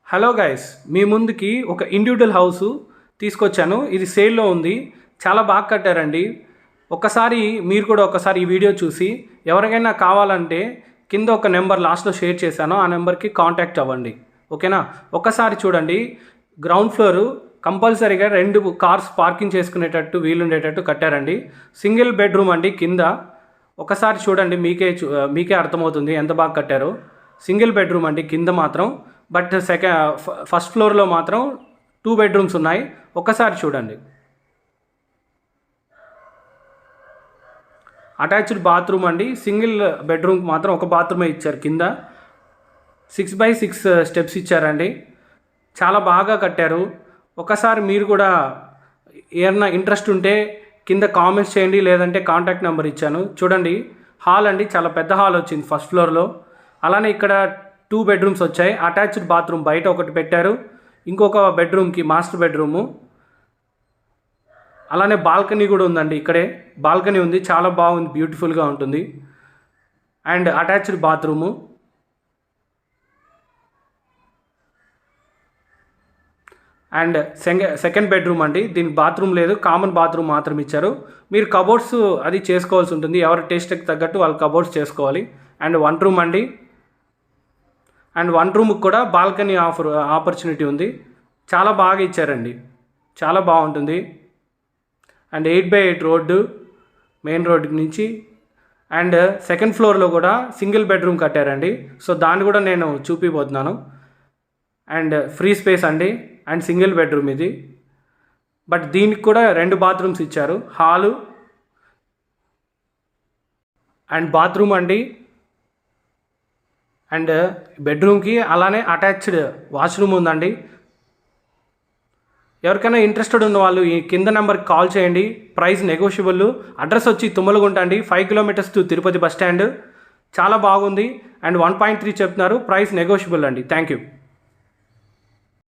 Hello guys, మీ ముందుకి ఒక individual house తీసుకొచ్చాను. ఇది సేల్లో ఉంది. చాలా బాగా కట్టారండి. ఒకసారి మీరు కూడా ఒకసారి ఈ వీడియో చూసి ఎవరికైనా కావాలంటే కింద ఒక నెంబర్ లాస్ట్లో షేర్ చేశాను, ఆ నెంబర్కి కాంటాక్ట్ అవ్వండి. ఓకేనా? ఒకసారి చూడండి. గ్రౌండ్ ఫ్లోరు కంపల్సరీగా 2 కార్స్ పార్కింగ్ చేసుకునేటట్టు వీలుండేటట్టు కట్టారండి. సింగిల్ బెడ్రూమ్ అండి కింద. ఒకసారి చూడండి, మీకే అర్థమవుతుంది ఎంత బాగా కట్టారో. సింగిల్ బెడ్రూమ్ అండి కింద మాత్రం. బట్ ఫస్ట్ ఫ్లోర్లో మాత్రం 2 బెడ్రూమ్స్ ఉన్నాయి. ఒక్కసారి చూడండి. అటాచ్డ్ బాత్రూమ్ అండి. సింగిల్ బెడ్రూమ్ మాత్రం ఒక బాత్రూమే ఇచ్చారు. కింద 6x6 స్టెప్స్ ఇచ్చారండి. చాలా బాగా కట్టారు. ఒకసారి మీరు కూడా ఏమన్నా ఇంట్రెస్ట్ ఉంటే కింద కామెంట్స్ చేయండి, లేదంటే కాంటాక్ట్ నెంబర్ ఇచ్చాను. చూడండి, హాల్ అండి, చాలా పెద్ద హాల్ వచ్చింది ఫస్ట్ ఫ్లోర్లో. అలానే ఇక్కడ 2 బెడ్రూమ్స్ వచ్చాయి. అటాచ్డ్ బాత్రూమ్ బయట ఒకటి పెట్టారు, ఇంకొక బెడ్రూమ్కి మాస్టర్ బెడ్రూము. అలానే బాల్కనీ కూడా ఉందండి. ఇక్కడే బాల్కనీ ఉంది, చాలా బాగుంది, బ్యూటిఫుల్గా ఉంటుంది. And attached bathroom. And second bedroom అండి. దీనికి బాత్రూమ్ లేదు, కామన్ బాత్రూమ్ మాత్రం ఇచ్చారు. మీరు కబోర్డ్స్ అది చేసుకోవాల్సి ఉంటుంది. ఎవరి టేస్ట్కి తగ్గట్టు వాళ్ళు కబోర్డ్స్ చేసుకోవాలి. అండ్ 1 రూమ్ అండి. అండ్ 1 రూమ్కి కూడా బాల్కనీ ఆపర్చునిటీ ఉంది. చాలా బాగా ఇచ్చారండి, చాలా బాగుంటుంది. And 8x8 road, main road నుంచి. అండ్ సెకండ్ ఫ్లోర్లో కూడా సింగిల్ బెడ్రూమ్ కట్టారండి. సో దాన్ని కూడా నేను చూపిపోతున్నాను. అండ్ ఫ్రీ స్పేస్ అండి. అండ్ సింగిల్ బెడ్రూమ్ ఇది. బట్ దీనికి కూడా 2 బాత్రూమ్స్ ఇచ్చారు. హాలు అండ్ బాత్రూమ్ అండి. అండ్ బెడ్రూమ్కి అలానే అటాచ్డ్ వాష్రూమ్ ఉందండి. ఎవరికైనా ఇంట్రెస్టెడ్ ఉన్న వాళ్ళు ఈ కింద నెంబర్కి కాల్ చేయండి. Price negotiable. అడ్రస్ వచ్చి తుమ్మలగుంట అండి, 5 kilometres to Tirupati bus stand. చాలా బాగుంది. అండ్ 1.3 చెప్తున్నారు. ప్రైస్ నెగోషియబుల్ అండి. Thank you.